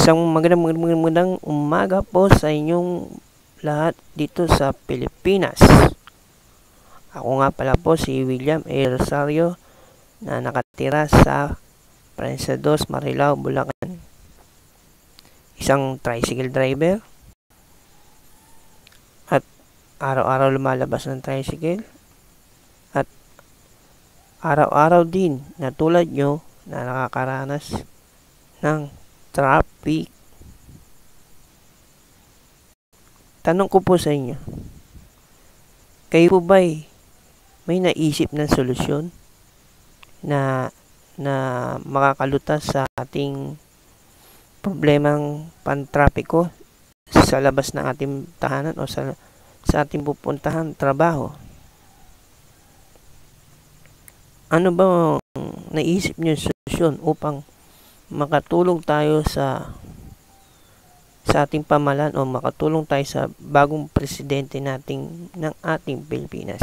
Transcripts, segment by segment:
Isang magandang umaga po sa inyong lahat dito sa Pilipinas. Ako nga pala po si William A. Rosario na nakatira sa Prensa 2, Marilao, Bulacan. Isang tricycle driver at araw-araw lumalabas ng tricycle at araw-araw din na tulad nyo na nakakaranas ng traffic. Tanong ko po sa inyo, kayo po ba'y may naisip na solusyon na makakalutas sa ating problemang pantrapiko sa labas ng ating tahanan o sa ating pupuntahan trabaho? Ano ba naisip niyo solusyon upang makatulong tayo sa ating pamahalaan o makatulong tayo sa bagong presidente ng ating Pilipinas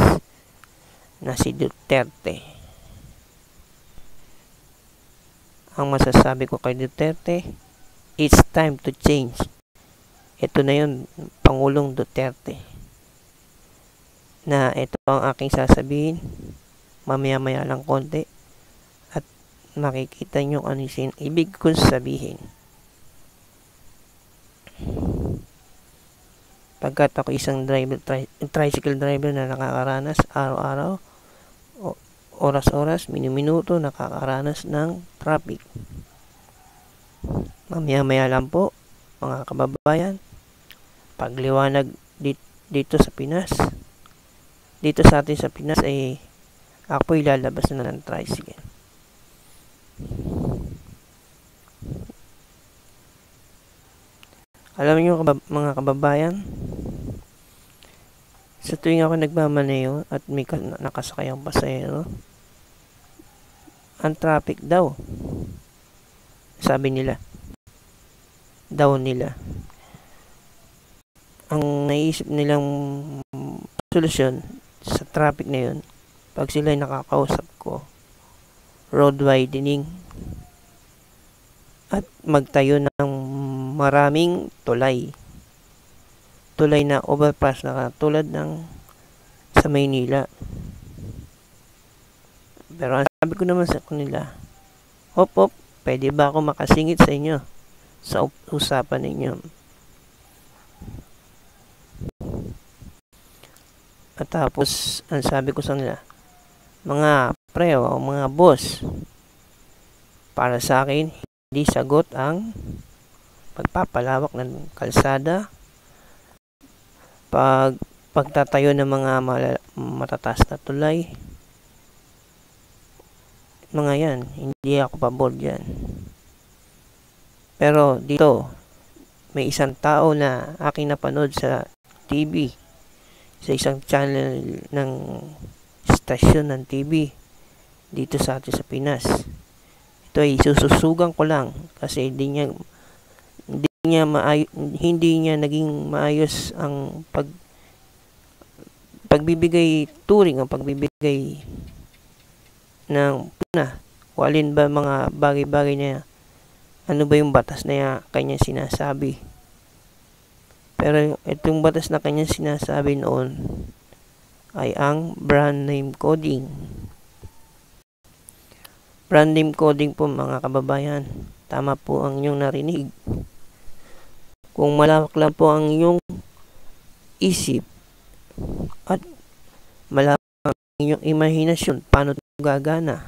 na si Duterte? Ang masasabi ko kay Duterte, it's time to change. Ito na yun, Pangulong Duterte. Na ito ang aking sasabihin, mamaya-maya lang konti, at makikita nyo ano yung ibig ko sabihin. Pagkat ako isang tricycle driver na nakakaranas araw-araw, oras-oras, minuto nakakaranas ng traffic. Mamaya-maya lang po, mga kababayan, pagliwanag dito sa Pinas, dito sa atin sa Pinas ay ako'y lalabas na ng tricycle. Alam niyo mga kababayan, sa tuwing ako nagmamaneho at may nakasakay ang pasahero, ang traffic daw, sabi nila, ang naisip nilang solusyon sa traffic na yun, pag sila'y nakakausap ko, road widening at magtayo ng maraming tulay na overpass na tulad ng sa Maynila. Pero ang sabi ko naman sa kanila, hop, pwede ba ako makasingit sa inyo sa usapan ninyo? At tapos ang sabi ko sa kanila, mga pre o mga boss, para sa akin hindi sagot ang pagpapalawak ng kalsada, pagtatayo ng mga matataas na tulay. Mga yan, hindi ako pabor dyan. Pero dito, may isang tao na aking napanood sa TV, sa isang channel ng stasyon ng TV dito sa atin sa Pinas. Ito ay sususugan ko lang kasi hindi niya naging maayos ang pagbibigay turing o pagbibigay ng walin ba mga bagay-bagay niya, ano ba yung batas na kanya sinasabi. Pero itong batas na kanya sinasabi noon ay ang brand name coding. Brand name coding po mga kababayan, tama po ang inyong narinig. Kung malawak lang po ang inyong isip at malawak ang inyong imahinasyon, paano ito gagana?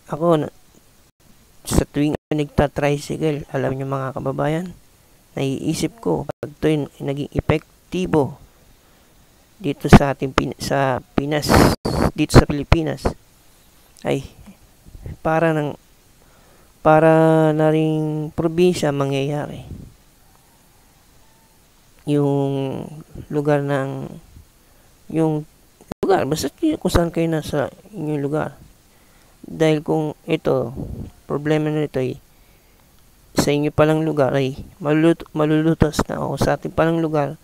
Ako, sa tuwing nagta-tricycle, alam niyo mga kababayan, naiisip ko, pag ito naging epektibo dito sa ating sa Pinas, dito sa Pilipinas, ay para na ring probinsya mangyayari. Yung lugar basta kung saan kayo nasa inyong lugar. Dahil kung ito, problema na ito ay sa inyo palang lugar ay malulutas na, o sa ating palang lugar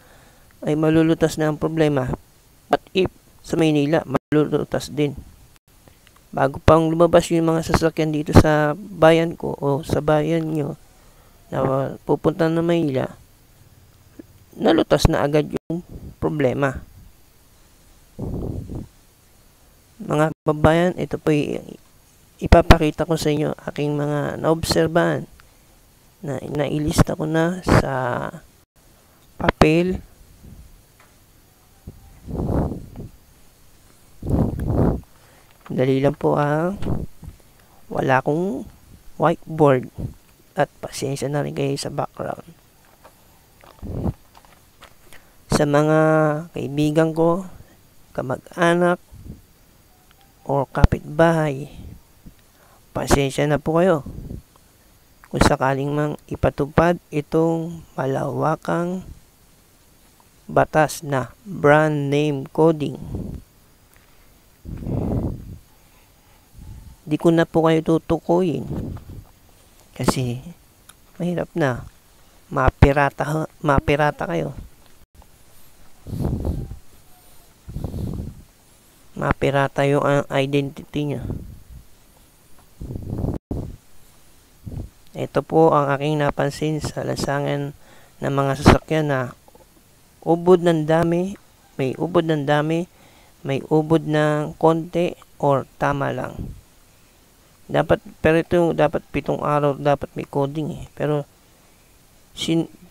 ay malulutas na ang problema. At if sa Maynila, malulutas din. bago pang lumabas yung mga sasakyan dito sa bayan ko o sa bayan nyo na pupunta na Maynila, nalutas na agad yung problema. Mga kababayan, ito po ipapakita ko sa inyo aking mga naobserbahan na nailista ko na sa papel. Dali lang po wala akong whiteboard at pasensya na rin kayo sa background. Sa mga kaibigan ko, kamag-anak, o kapitbahay, pasensya na po kayo kung sakaling mang ipatupad itong malawakang batas na brand name coding. Di ko na po kayo tutukuyin kasi mahirap na mapirata kayo. Mapirata yung identity niya. Ito po ang aking napansin sa lansangan ng mga sasakyan na ubod ng dami, may ubod ng dami, may ubod ng konti or tama lang. Pero ito dapat 7 araw dapat may coding Pero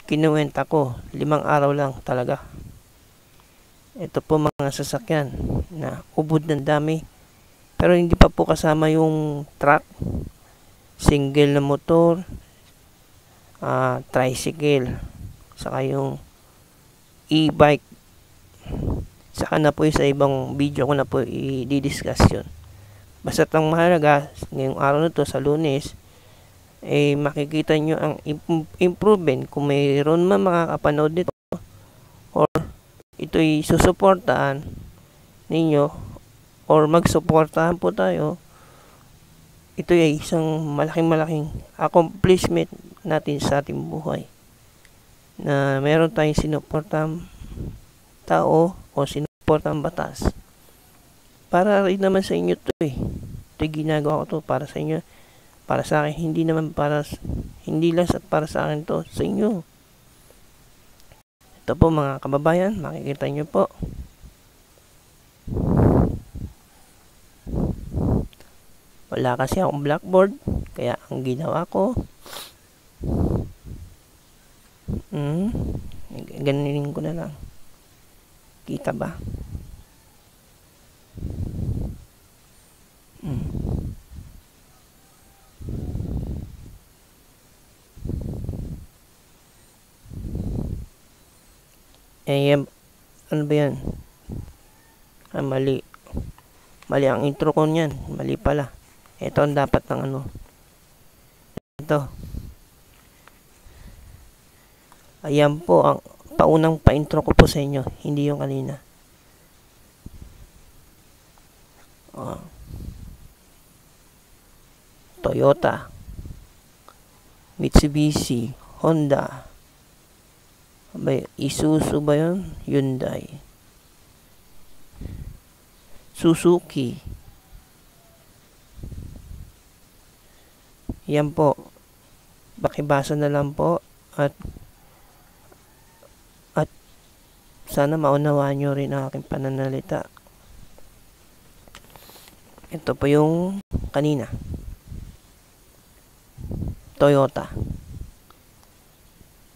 kinuwenta ko 5 araw lang talaga. Ito po mga sasakyan na ubod ng dami pero hindi pa po kasama yung truck, single na motor, tricycle, saka yung e-bike. Saka na po sa ibang video ko na po i-discuss yun. Basta ang mahalaga ngayong araw na to sa Lunes makikita nyo ang improvement kung mayroon man makakapanood nito or ito'y susuportahan ninyo or magsuportahan po tayo. Ito ay isang malaking accomplishment natin sa ating buhay na meron tayong sinuportang tao o sinuportang batas para rin naman sa inyo to ito ginagawa ko to para sa inyo, para sa akin, hindi lang para sa akin to, sa inyo. Ito po mga kababayan, makikita nyo po. Wala kasi akong blackboard, kaya ang ginawa ko, ganinin ko na lang. Kita ba? Ano ba yan? Mali ang intro ko niyan. Mali pala. Ito ang dapat ng ito. Ayan po ang paunang pa-intro ko po sa inyo, hindi yung kanina. Toyota, Mitsubishi, Honda, Isuzu ba yun? Hyundai, Suzuki. Yan po. Bakibasa na lang po at sana maunawaan nyo rin ang aking pananalita. Ito po yung kanina. Toyota.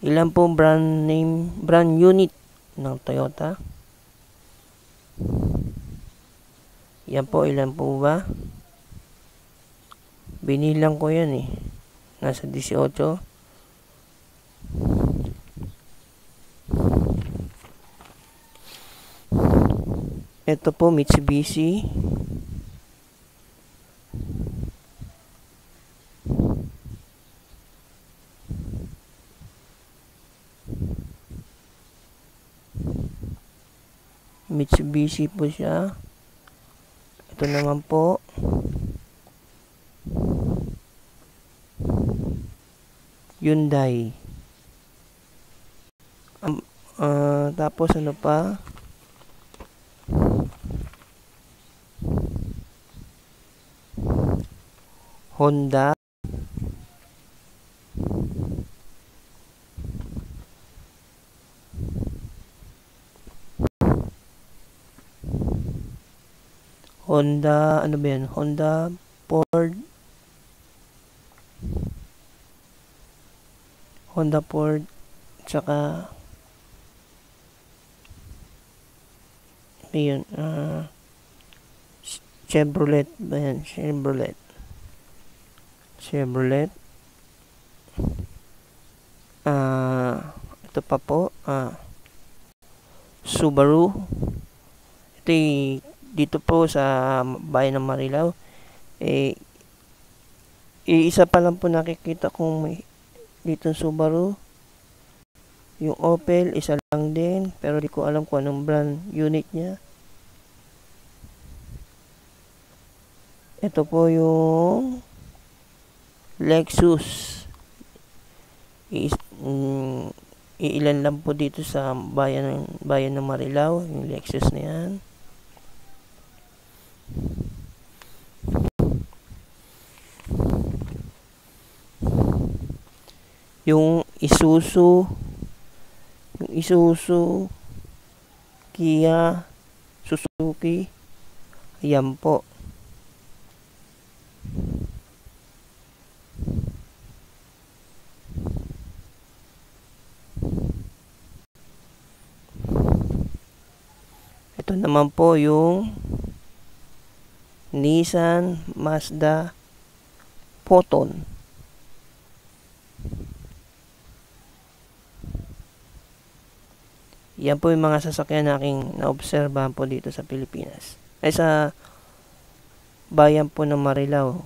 Ilan po brand unit ng Toyota? Yan po, ilan po ba? Binilang ko yan Nasa 18. Ito po, Mitsubishi. Mitsubishi po siya. Ito naman po. Hyundai. Tapos ano pa? Honda, ano ba yan? Honda, Ford, tsaka yun, Chevrolet ba yan? Chevrolet. Ito pa po, Subaru. Ito dito po sa bayan ng Marilao. Isa pa lang po nakikita kong may dito Subaru. Yung Opel, isa lang din. Pero di ko alam kung anong brand unit niya. Ito po yung Lexus. Ilan lang po dito sa bayan ng Marilao. Yung Lexus na yan. Yung Isuzu, Kia, Suzuki, ayan po. Ito naman po yung Nissan, Mazda, Proton. Yan po yung mga sasakyan na aking naobserbahan po dito sa Pilipinas. Ay sa bayan po ng Marilao.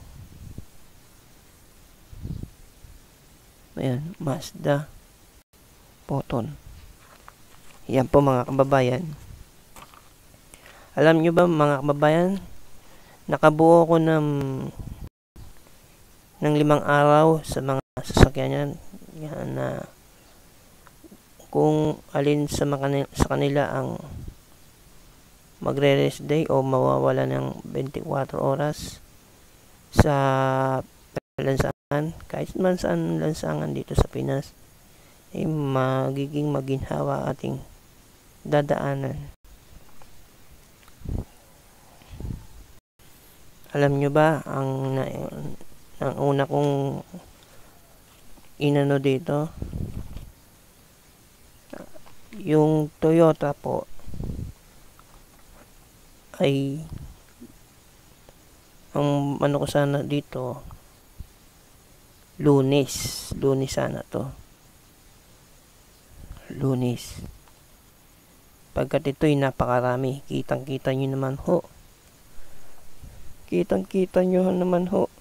Ayan, Mazda, Proton. Yan po mga kababayan. Alam nyo ba mga kababayan, nakabuo ko ng 5 araw sa mga sasakyan yan na kung alin sa kanila ang magre-rest day o mawawala ng 24 oras sa lansangan, kahit man saan lansangan dito sa Pinas, ay magiging maginhawa ating dadaanan. Alam nyo ba ang una kong inano dito, yung Toyota po ay ang ano ko sana dito Lunes sana to. Lunes. Pagkat ito'y napakarami, kitang-kita nyo naman ho. Kitang-kita nyo naman ho.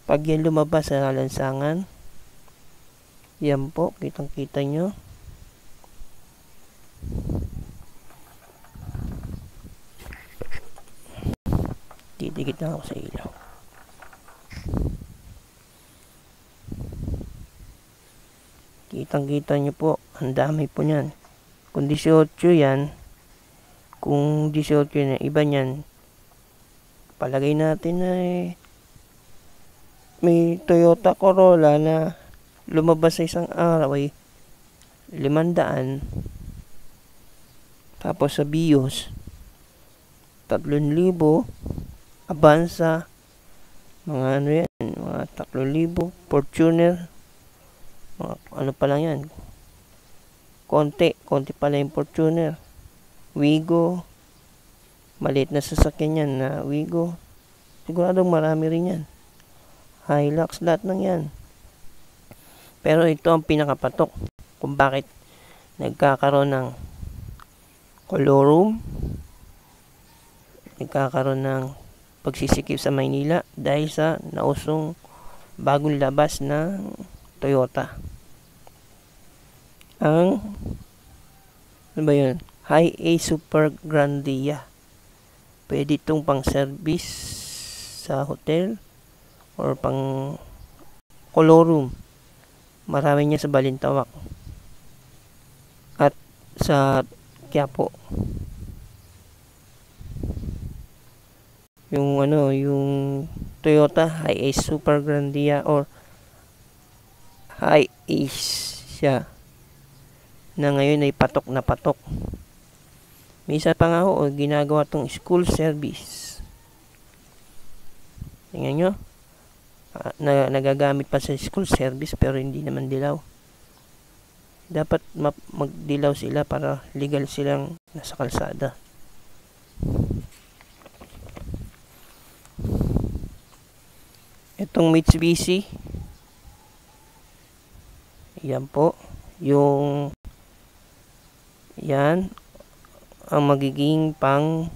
Pag yan lumabas sa lansangan, yan po, kitang-kita nyo. Didikit na ako sa ilaw. Kitang-kita nyo po, ang dami po nyan. Kung 18 yan, iba nyan, palagay natin na may Toyota Corolla na lumabas sa isang araw ay 500. Tapos sa Vios 3,000, Avanza mga ano yan, mga 3,000, Fortuner mga ano pa lang yan, konti pala yung Fortuner, Wigo, maliit na sasakyan yan na Wigo, siguradong marami rin yan, Hilux, lahat ng yan. Pero ito ang pinakapatok kung bakit nagkakaroon ng colorum, nagkakaroon ng pagsisikip sa Maynila dahil sa nausong bagong labas na Toyota. Ang ano ba yun? Hi-A Super Grandia. Pwede itong pang service sa hotel or pang colorum. Marami niya sa Balintawak at sa Quiapo. yung Toyota Hiace Super Grandia or Hiace siya, na ngayon ay patok na patok. May isa pa nga ho, ginagawa tong school service. Tingnan nyo, nagagamit pa sa school service pero hindi naman dilaw. Dapat magdilaw sila para legal silang nasa kalsada. Itong Mitsubishi, yan po, yan ang magiging pang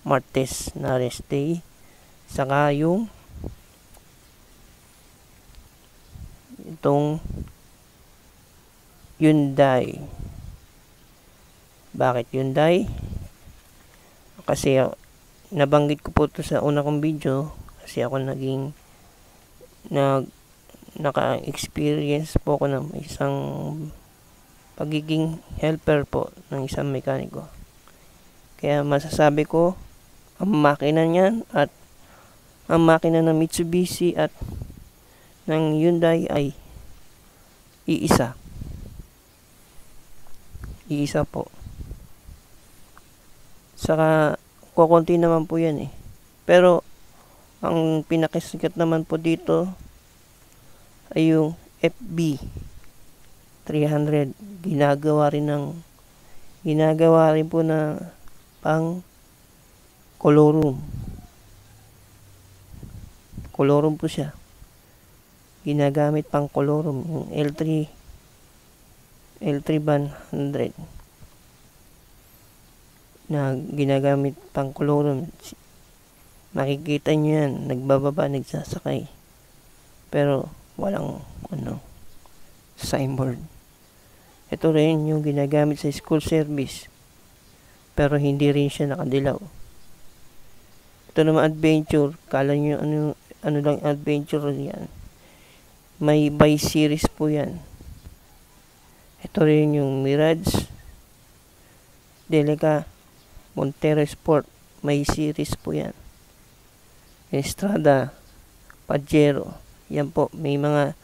Martes na rest day. Saka itong Hyundai. Bakit Hyundai? Kasi nabanggit ko po ito sa una kong video, kasi ako naka-experience po ako ng isang pagiging helper po ng isang mekaniko. Kaya masasabi ko, ang makina niyan at ang makina ng Mitsubishi at ng Hyundai ay iisa po. Saka kukunti naman po yan eh. Pero ang pinakasikat naman po dito ay yung FB 300. Ginagawa rin po na pang colorum po siya. Ginagamit pang colorum, yung L3 band 100 na ginagamit pang colorum. Makikita nyo yan, nagbababa, nagsasakay, pero walang signboard. Ito rin yung ginagamit sa school service, pero hindi rin siya nakadilaw. Ito naman adventure, kala nyo ano lang adventure yan, may by series po yan. Ito rin yung Mirage, Delica, Montero Sport, may series po yan. Estrada, Pajero, yan po, may mga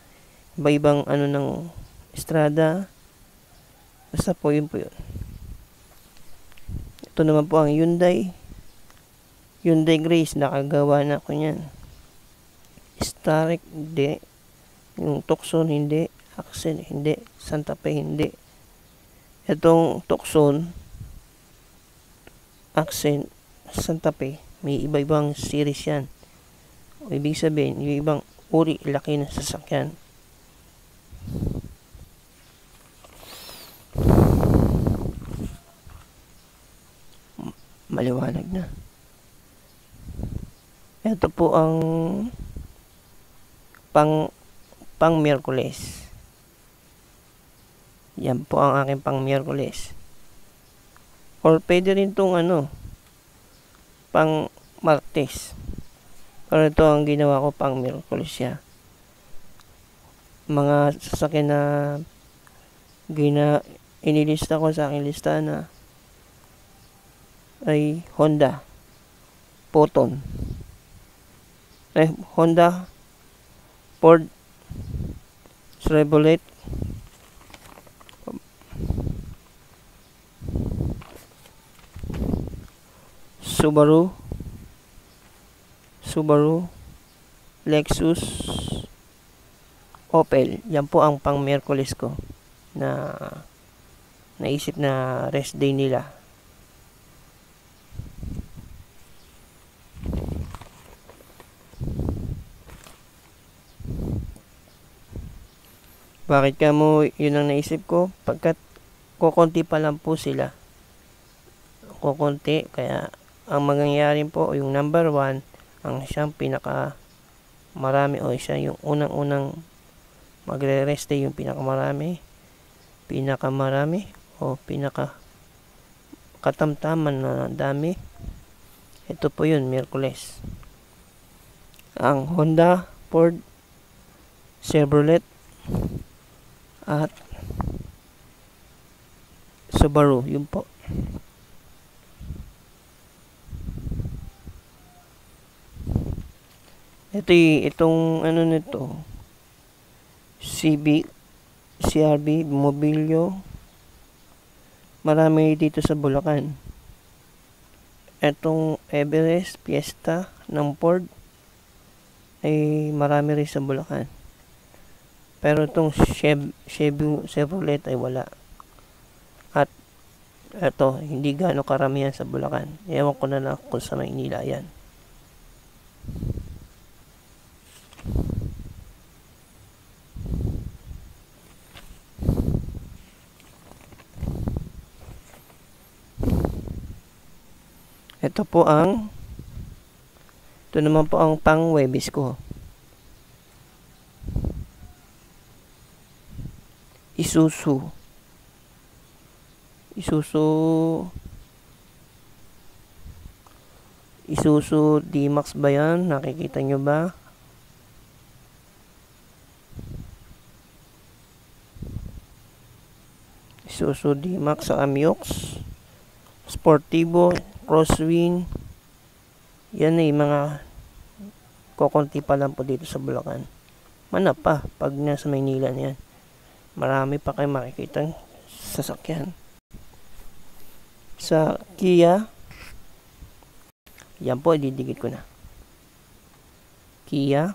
iba-ibang ng Estrada, basta po yun po yun. Ito naman po ang Hyundai Grace, nakagawa na ako yan. Starex, hindi. Yung Tucson, hindi. Accent, hindi. Santa Fe, hindi. Itong Tucson, Accent, Santa Fe, may iba-ibang series yan. O ibig sabihin, yung ibang uri, laki ng sasakyan. Maliwanag na. Ito po ang pang Miyerkules. Yan po ang aking pang Miyerkules. Or pwede rin itong pang Martes. Pero ito ang ginawa ko pang Miyerkules siya. Mga sasakyan na inilista ko sa aking lista na ay Honda Photon, Honda, Ford, Chevrolet, Subaru, Lexus, Opel. Yan po ang pang Miyerkules ko na naisip na rest day nila. Bakit ka mo yun ang naisip ko? Pagkat kukunti pa lang po sila. Kukunti, kaya ang mangyayari po, yung number 1, ang siyang pinaka marami o siya yung unang-unang magre-rest day, yung pinakamarami o pinaka katamtaman na dami. Ito po yun, Miyerkules. Ang Honda, Ford, Chevrolet, at Subaru, yun po. Itong ano nito, CRB Mobilyo, marami dito sa Bulacan. Itong Everest Fiesta ng Ford ay marami rin sa Bulacan. Pero itong Chevrolet ay wala. At ito, hindi gaano karamihan sa Bulacan. Ewan ko na lang kung sa Maynila yan. Ito naman po ang pang-Webis ko. Isuzu D-Max ba yan? Nakikita nyo ba? Isuzu D-Max sa Amiox, Sportivo, Crosswind. Yan ay mga kokonti pa lang po dito sa Bulacan. Manap pa pag nasa Maynila na yan. Marami pa kayo makikita sasakyan. Sa Kia, yan po, ididikit ko na. Kia,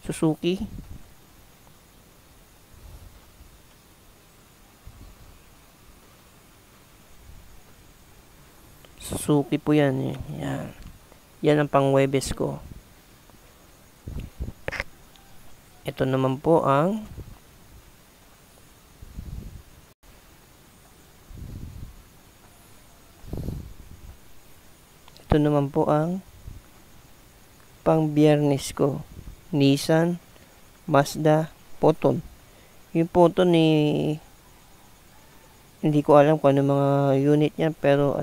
Suzuki, po yan. Yan ang pang-Webes ko. Ito naman po ang pang-Biyernes ko. Nissan, Mazda, Proton. Yung Proton hindi ko alam kung ano mga unit niya, pero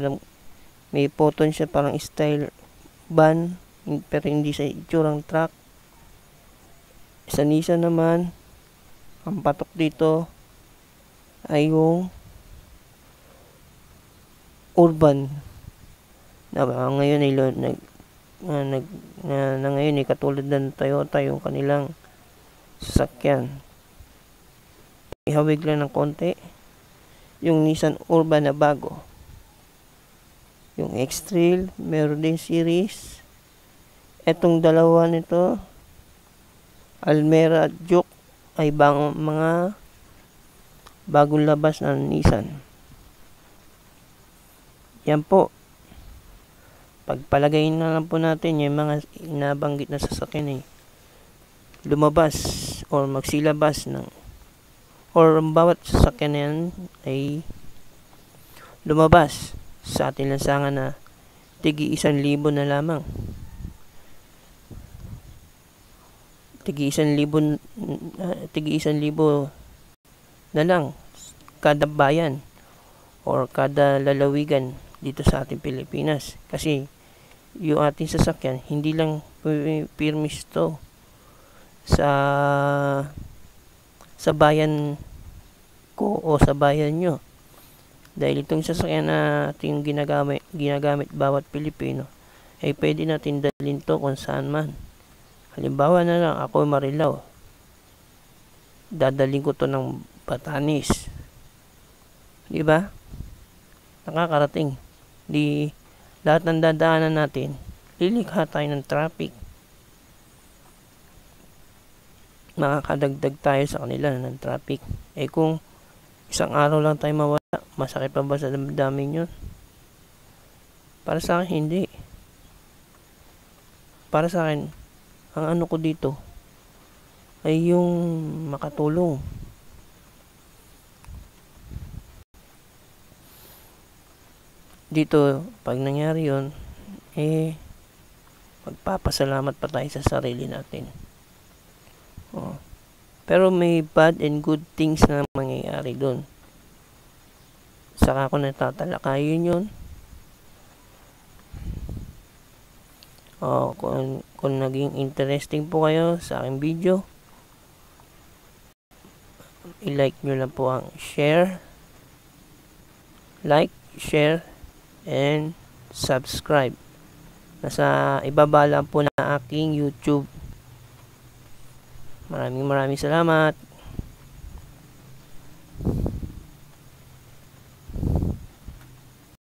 may Proton siya, parang style van, pero hindi sa itsurang truck. Sa Nissan naman, ang patok dito ay yung urban na ngayon ay ngayon ay katulad ng Toyota yung kanilang sasakyan. Ihawig lang ng konti yung Nissan Urban na bago. Yung X-Trail, meron din series. Etong dalawa nito, Almera at Juke, ay mga bagong labas ng Nissan. Yan po. Pagpalagay na lang po natin yung mga inabanggit na sasakyan lumabas or magsilabas or bawat sasakyan na yan ay lumabas sa ating lansangan na tigi 1,000 na lamang. Tigi 1,000 na lang kada bayan or kada lalawigan dito sa ating Pilipinas. Kasi yung ating sasakyan hindi lang pirmis to sa bayan ko o sa bayan nyo. Dahil itong sasakyan na ating ginagamit bawat Pilipino ay pwede natin dalhin to kung saan man. Halimbawa na lang, ako Marilao, dadaling ko to ng Batanes, di ba? Nakakarating. Di lahat ng dadaanan natin, lilikha tayo ng traffic. Makakadagdag tayo sa kanila ng traffic. Kung isang araw lang tayo mawala, masakit pa ba sa damdamin yun? Para sa akin, hindi. Para sa akin, ang ano ko dito ay yung makatulong. Dito, pag nangyari yun, magpapasalamat pa tayo sa sarili natin. Pero may bad and good things na mangyayari doon. Saka ko natatalakayin yun. Kung naging interesting po kayo sa aking video, i-like nyo lang po ang like, share, and subscribe. Nasa ibaba lang po na aking YouTube. Maraming salamat.